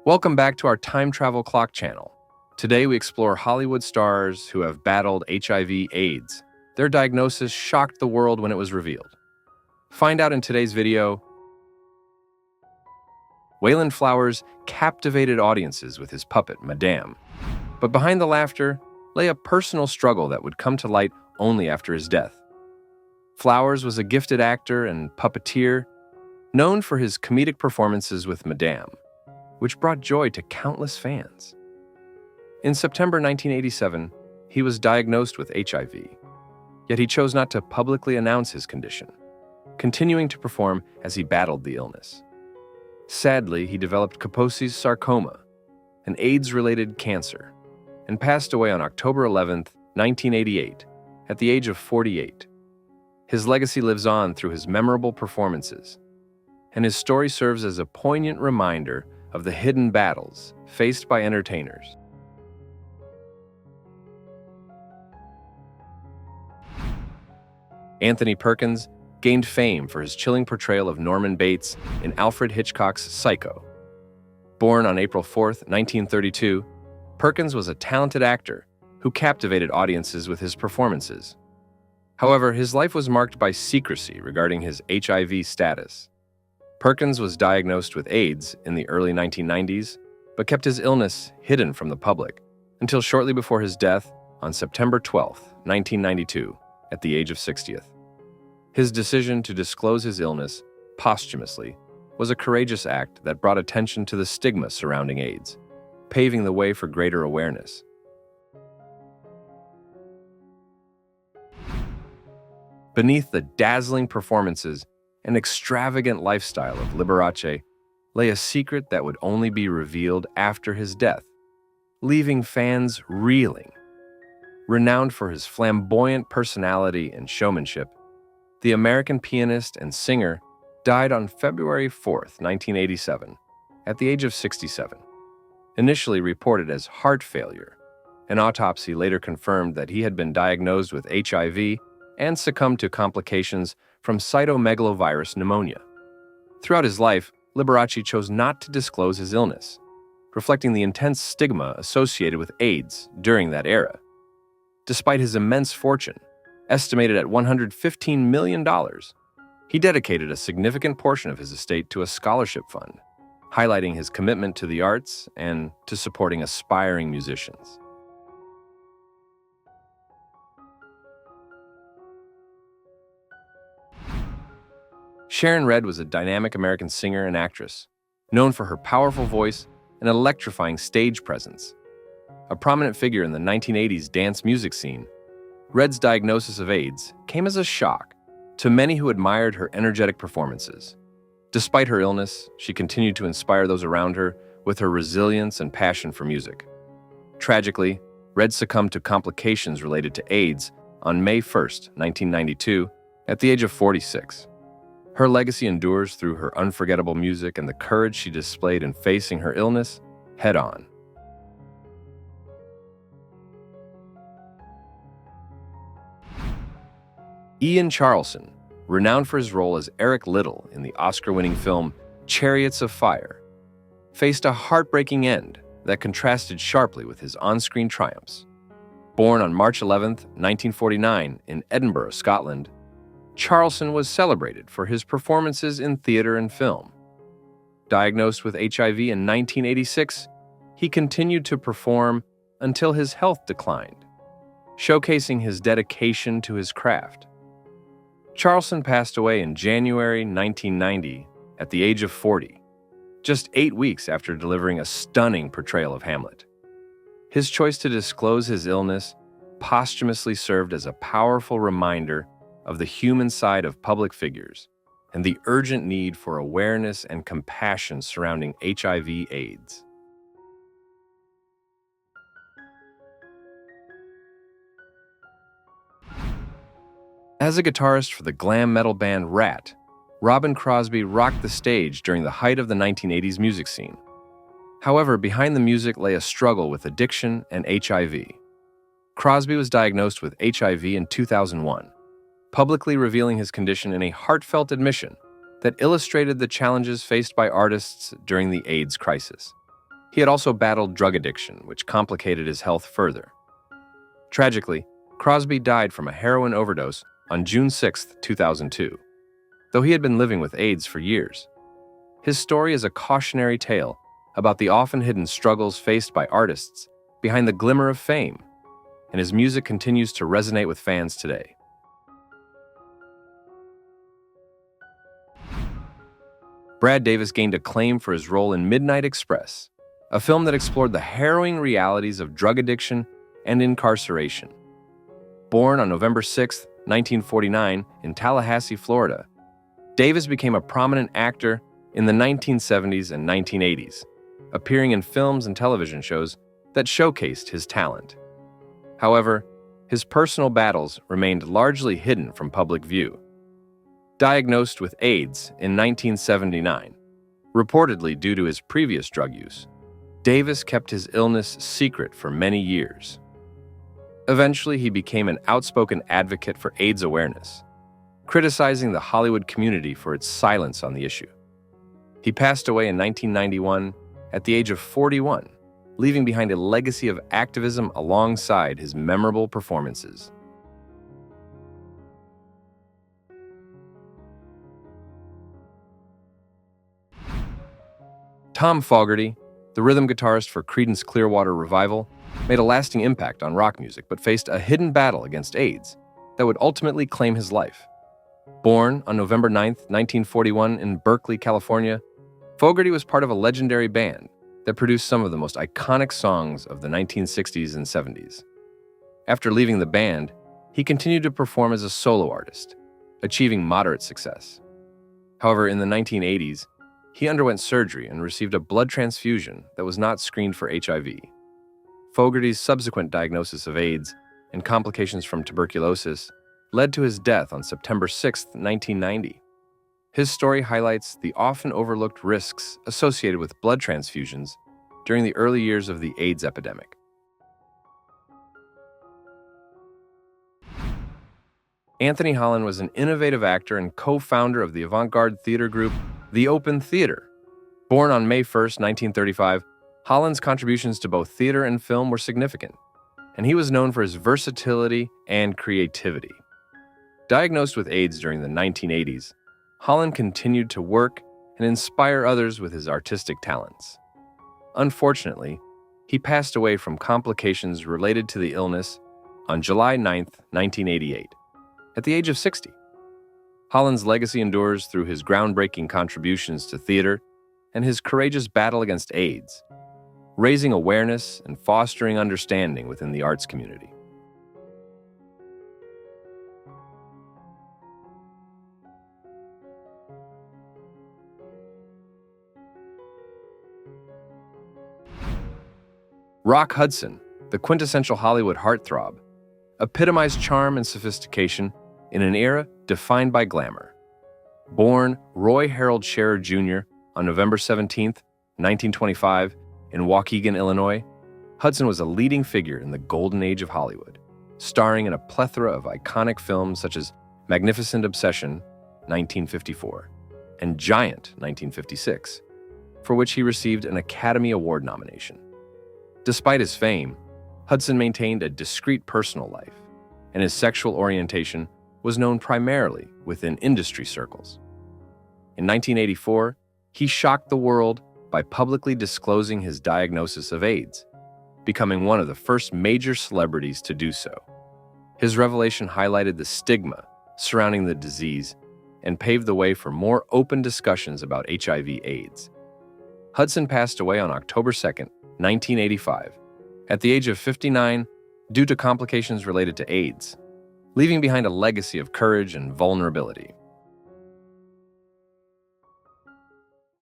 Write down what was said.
Welcome back to our Time Travel Clock channel. Today we explore Hollywood stars who have battled HIV/AIDS. Their diagnosis shocked the world when it was revealed. Find out in today's video. Wayland Flowers captivated audiences with his puppet, Madame. But behind the laughter lay a personal struggle that would come to light only after his death. Flowers was a gifted actor and puppeteer, known for his comedic performances with Madame, which brought joy to countless fans. In September 1987, he was diagnosed with HIV, yet he chose not to publicly announce his condition, continuing to perform as he battled the illness. Sadly, he developed Kaposi's sarcoma, an AIDS-related cancer, and passed away on October 11, 1988, at the age of 48. His legacy lives on through his memorable performances, and his story serves as a poignant reminder of the hidden battles faced by entertainers. Anthony Perkins gained fame for his chilling portrayal of Norman Bates in Alfred Hitchcock's Psycho. Born on April 4, 1932, Perkins was a talented actor who captivated audiences with his performances. However, his life was marked by secrecy regarding his HIV status. Perkins was diagnosed with AIDS in the early 1990s, but kept his illness hidden from the public until shortly before his death on September 12, 1992, at the age of 60th. His decision to disclose his illness posthumously was a courageous act that brought attention to the stigma surrounding AIDS, paving the way for greater awareness. Beneath the dazzling performances and extravagant lifestyle of Liberace lay a secret that would only be revealed after his death, leaving fans reeling. Renowned for his flamboyant personality and showmanship, the American pianist and singer died on February 4, 1987, at the age of 67. Initially reported as heart failure, an autopsy later confirmed that he had been diagnosed with HIV and succumbed to complications from cytomegalovirus pneumonia. Throughout his life, Liberace chose not to disclose his illness, reflecting the intense stigma associated with AIDS during that era. Despite his immense fortune, estimated at $115 million, he dedicated a significant portion of his estate to a scholarship fund, highlighting his commitment to the arts and to supporting aspiring musicians. Sharon Redd was a dynamic American singer and actress, known for her powerful voice and electrifying stage presence. A prominent figure in the 1980s dance music scene, Redd's diagnosis of AIDS came as a shock to many who admired her energetic performances. Despite her illness, she continued to inspire those around her with her resilience and passion for music. Tragically, Redd succumbed to complications related to AIDS on May 1, 1992, at the age of 46. Her legacy endures through her unforgettable music and the courage she displayed in facing her illness head-on. Ian Charleson, renowned for his role as Eric Little in the Oscar-winning film Chariots of Fire, faced a heartbreaking end that contrasted sharply with his on-screen triumphs. Born on March 11, 1949, in Edinburgh, Scotland, Charleson was celebrated for his performances in theater and film. Diagnosed with HIV in 1986, he continued to perform until his health declined, showcasing his dedication to his craft. Charleson passed away in January 1990 at the age of 40, just 8 weeks after delivering a stunning portrayal of Hamlet. His choice to disclose his illness posthumously served as a powerful reminder of the human side of public figures and the urgent need for awareness and compassion surrounding HIV/AIDS. As a guitarist for the glam metal band Rat, Robin Crosby rocked the stage during the height of the 1980s music scene. However, behind the music lay a struggle with addiction and HIV. Crosby was diagnosed with HIV in 2001, publicly revealing his condition in a heartfelt admission that illustrated the challenges faced by artists during the AIDS crisis. He had also battled drug addiction, which complicated his health further. Tragically, Crosby died from a heroin overdose on June 6, 2002, though he had been living with AIDS for years. His story is a cautionary tale about the often hidden struggles faced by artists behind the glimmer of fame, and his music continues to resonate with fans today. Brad Davis gained acclaim for his role in Midnight Express, a film that explored the harrowing realities of drug addiction and incarceration. Born on November 6, 1949, in Tallahassee, Florida, Davis became a prominent actor in the 1970s and 1980s, appearing in films and television shows that showcased his talent. However, his personal battles remained largely hidden from public view. Diagnosed with AIDS in 1979, reportedly due to his previous drug use, Davis kept his illness secret for many years. Eventually, he became an outspoken advocate for AIDS awareness, criticizing the Hollywood community for its silence on the issue. He passed away in 1991 at the age of 41, leaving behind a legacy of activism alongside his memorable performances. Tom Fogerty, the rhythm guitarist for Creedence Clearwater Revival, made a lasting impact on rock music but faced a hidden battle against AIDS that would ultimately claim his life. Born on November 9, 1941 in Berkeley, California, Fogerty was part of a legendary band that produced some of the most iconic songs of the 1960s and 70s. After leaving the band, he continued to perform as a solo artist, achieving moderate success. However, in the 1980s, he underwent surgery and received a blood transfusion that was not screened for HIV. Fogerty's subsequent diagnosis of AIDS and complications from tuberculosis led to his death on September 6, 1990. His story highlights the often overlooked risks associated with blood transfusions during the early years of the AIDS epidemic. Anthony Holland was an innovative actor and co-founder of the avant-garde theater group The Open Theater. Born on May 1, 1935, Holland's contributions to both theater and film were significant, and he was known for his versatility and creativity. Diagnosed with AIDS during the 1980s, Holland continued to work and inspire others with his artistic talents. Unfortunately, he passed away from complications related to the illness on July 9, 1988, at the age of 60. Holland's legacy endures through his groundbreaking contributions to theater and his courageous battle against AIDS, raising awareness and fostering understanding within the arts community. Rock Hudson, the quintessential Hollywood heartthrob, epitomized charm and sophistication in an era defined by glamour. Born Roy Harold Scherer Jr. on November 17, 1925, in Waukegan, Illinois, Hudson was a leading figure in the golden age of Hollywood, starring in a plethora of iconic films such as Magnificent Obsession, 1954, and Giant, 1956, for which he received an Academy Award nomination. Despite his fame, Hudson maintained a discreet personal life, and his sexual orientation was known primarily within industry circles. In 1984, he shocked the world by publicly disclosing his diagnosis of AIDS, becoming one of the first major celebrities to do so. His revelation highlighted the stigma surrounding the disease and paved the way for more open discussions about HIV/AIDS. Hudson passed away on October 2, 1985, at the age of 59 due to complications related to AIDS, leaving behind a legacy of courage and vulnerability.